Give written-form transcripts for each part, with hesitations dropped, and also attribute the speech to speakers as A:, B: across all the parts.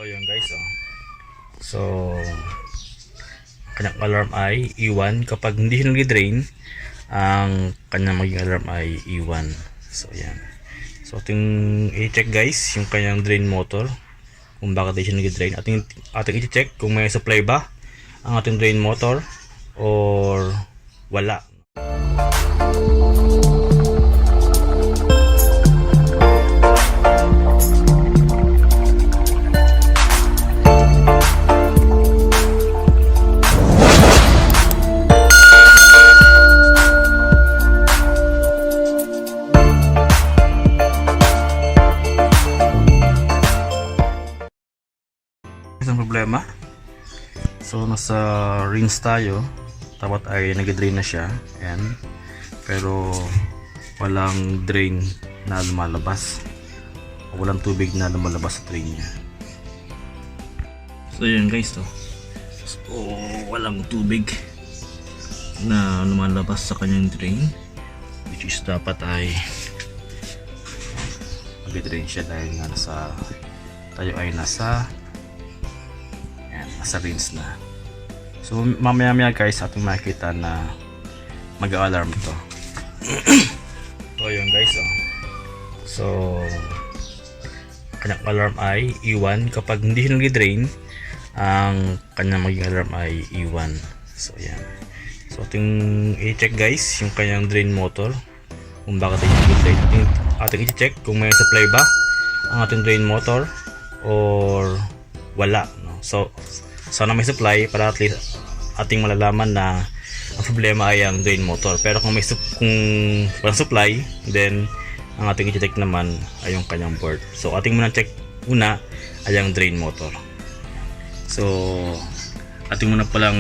A: So yun guys, so kanyang alarm ay iwan kapag hindi siya nag-drain. Ang kanyang maging alarm ay iwan. So yan, so ating i-check guys yung kanyang drain motor kung bakit di siya nag-drain. Ating i-check kung may supply ba ang ating drain motor or wala. Isang problema, so nasa rinse tayo, dapat ay nag-drain na siya, and pero walang drain na lumalabas, walang tubig na lumalabas sa drain niya. So yun guys, so walang tubig na lumalabas sa kanyang drain, which is dapat ay mag-drain siya dahil nga tayo ay nasa rinse na. So mamaya guys ating makikita na mag-alarm ito. So yun guys, so kanyang alarm ay iwan kapag hindi siya nag-drain. Ang kanyang maging alarm ay iwan. So yan, so ating i-check guys yung kanyang drain motor kung bakit hindi nag-drain. Ating i-check kung may supply ba ang ating drain motor or wala, no? So sana may supply para at least ating malalaman na ang problema ay ang drain motor. Pero kung walang supply, then ang ating i-check naman ay yung kanyang board. So ating check una ay ang drain motor. So ating palang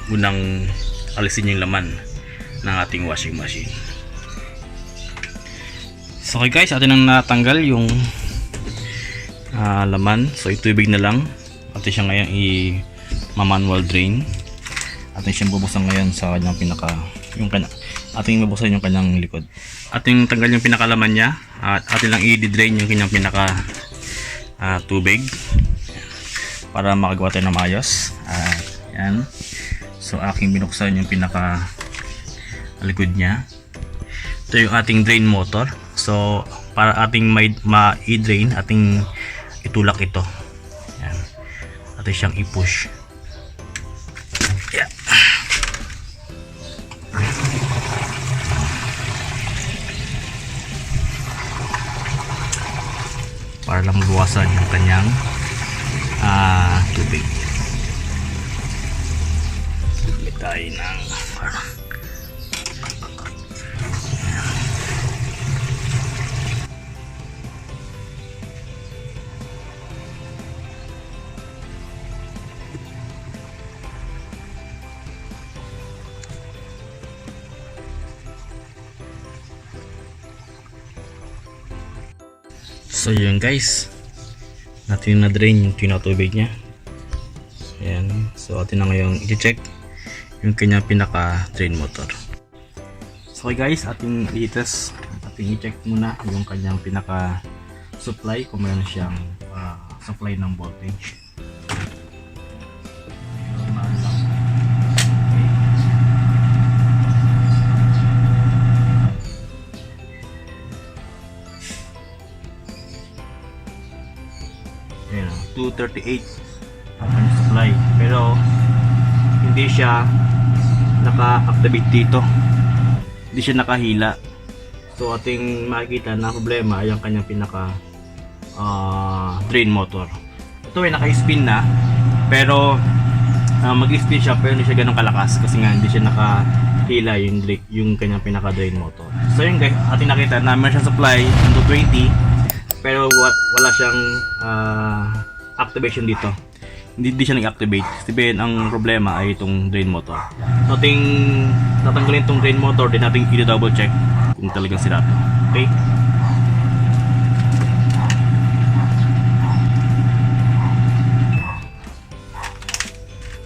A: unang alisin yung laman ng ating washing machine. So okay guys, atin nang natanggal yung laman. So itubig na lang. Atin siya ngayon manual drain. Atin siyang bubuksan ngayon sa kanyang ating bubuksan yung kanyang likod. Ating tanggal yung pinakalaman niya at atin lang i-drain yung kanyang tubig para makagawa tayo ng maayos. Yan. So aking binuksan yung likod niya. Ito yung ating drain motor. So para ating ma-drain, ating itulak ito. Yan. Atin siyang i-push. Yeah. Para lang mabawasan yung kanyang tubig. Bili tayo ng so yun guys, natin na-drain yung tinatubig niya. Ayan. So atin na ngayong i-check yung kanyang pinaka-drain motor. So okay guys, ating i-test, ating i-check muna yung kanyang pinaka-supply kung mayroon siyang supply ng voltage. Ayan, 238 ang supply, pero hindi siya naka-activate dito, hindi siya nakahila. So ating makikita na problema ay ang kanyang drain motor. Ito ay naka-spin na, pero mag-spin siya pero hindi siya ganun kalakas kasi nga hindi siya nakahila yung kanyang drain motor. So yun guys, ating nakita na meron siyang supply ng 220 pero wala siyang activation dito. Hindi siya nag-activate. Sabihin ang problema ay itong drain motor. So ating tatanggalin itong drain motor, din natin i-double check kung talagang sira ito. Okay?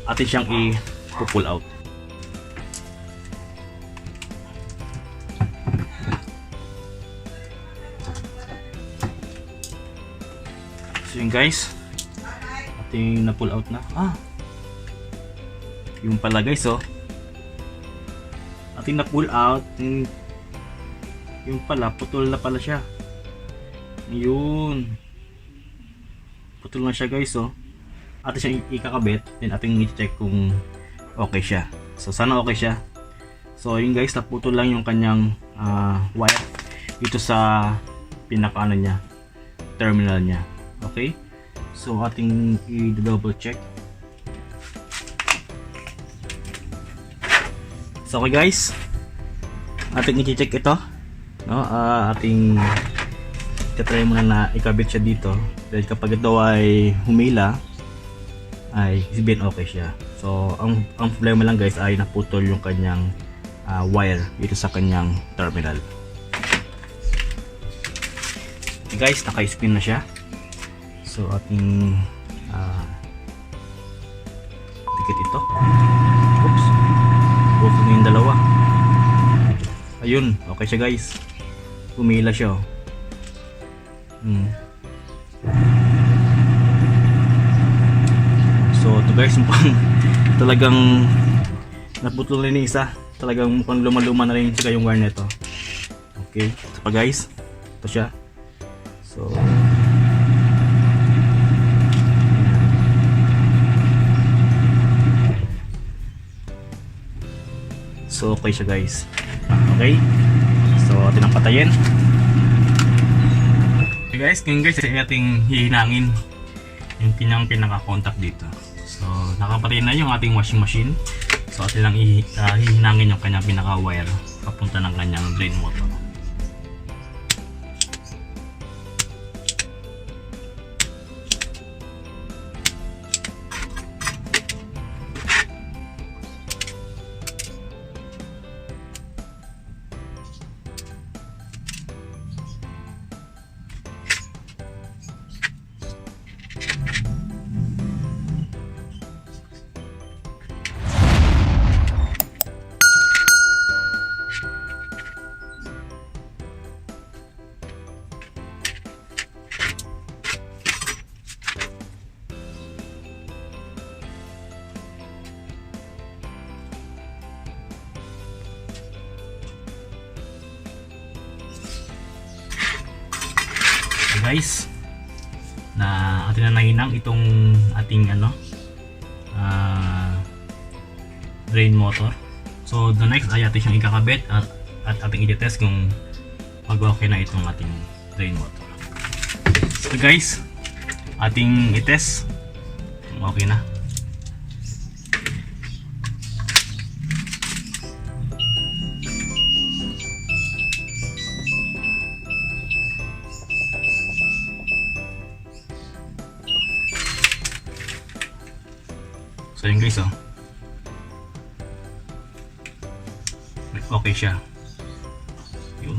A: Atin siyang i-pull out. So yun guys, ating na pull out na. Yung pala guys, ating na pull out. Yung pala, putol na pala siya. Yun, putol na siya guys. Ating siya ikakabit, then ating i-check kung okay siya. So sana okay siya. So yun guys, naputol lang yung kanyang wire dito sa pinaka niya, terminal niya. Okay, so ating i-double check. So okay guys, ating i-check ito, no? Ating try muna na ikabit siya dito, dahil kapag ito ay humila ay sabihin okay siya. So ang problema lang guys ay naputol yung kanyang wire dito sa kanyang terminal. Okay guys, naka-spin na siya. So ating dikit ito. Oops, putol na yung dalawa. Ayun, okay siya guys, humila siya. So ito guys, mukhang talagang naputol na yung isa. Talagang mukhang luma-luma na rin yung wire nito. Okay, ito pa guys, ito siya. So okay siya guys. Okay, so atin ang patayin. Okay guys, ngayon guys ay ating hihinangin yung pinaka-contact dito. So nakapatay na yung ating washing machine. So atin lang hihinangin yung kanyang pinaka-wire papunta ng kanyang drain motor. Guys, na atin na nahinang itong ating drain motor. So the next ay atin siyang ikakabit at ating i-test kung mag-okay na itong ating drain motor. So guys, ating i-test kung okay na. So yun guys, okay siya. Yun.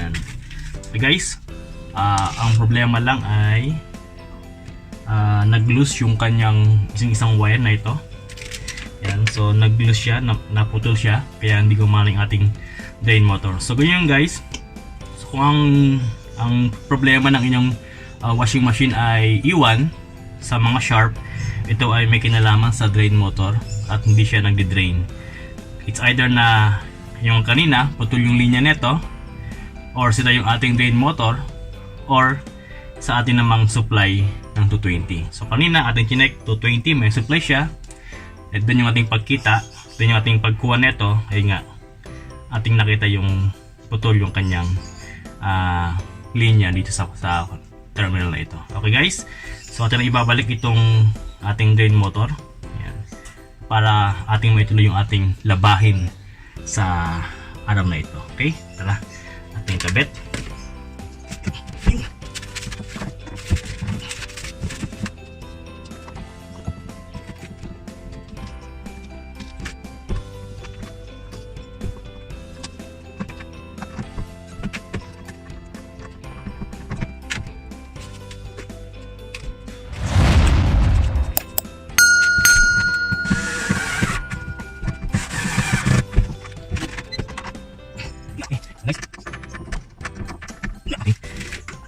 A: Yan. So guys, ang problema lang ay nag-loose yung kanyang isang wire na ito. Yan, so nag-loose siya, naputol siya, kaya hindi gumana yung ating drain motor. So ganyan guys. So kung ang problema ng inyong washing machine ay iwan sa mga sharp, ito ay may kinalaman sa drain motor at hindi siya nagdi-drain. It's either na yung kanina putol yung linya nito, or sila yung ating drain motor, or sa atin namang supply ng 220. So kanina ating chinek 220, may supply siya, at doon yung ating pagkita, doon yung ating pagkuha nito, ay nga ating nakita yung putol yung kanyang linya dito sa terminal na ito. Okay guys, so atin na ibabalik itong ating drain motor. Ayan, para ating maituloy yung ating labahin sa araw na ito. Okay, tara, ating kabit.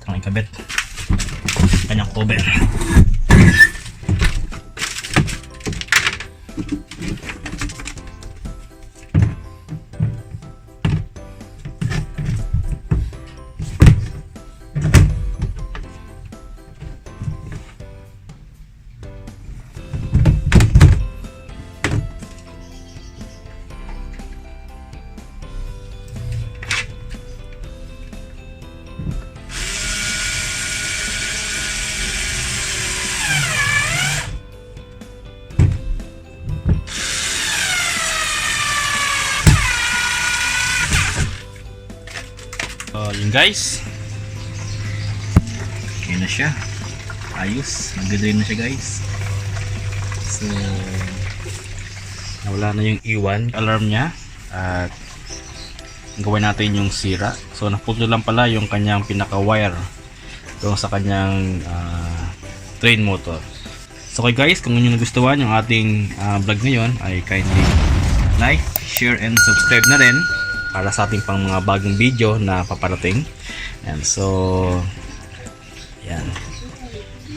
A: Ito ang ikabit. kanyang cover. So yun guys, okay na siya, ayos, nag-drain na siya guys. So nawala na yung iwan alarm niya at gawin natin yung sira. So naputol lang pala yung kanyang pinaka wire doon sa kanyang train motor. So okay guys, kung inyo nagustuhan yung ating vlog ngayon ay kindly like, share and subscribe na rin para sa ating pang mga bagong video na paparating. And so yan,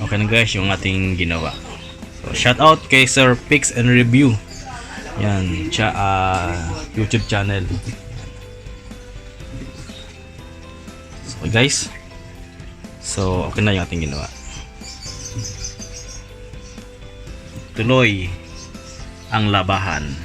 A: okay na guys yung ating ginawa. So shout out kay Sir Picks and Review, yan siya, YouTube channel. So okay guys, so okay na yung ating ginawa. Tuloy ang labahan.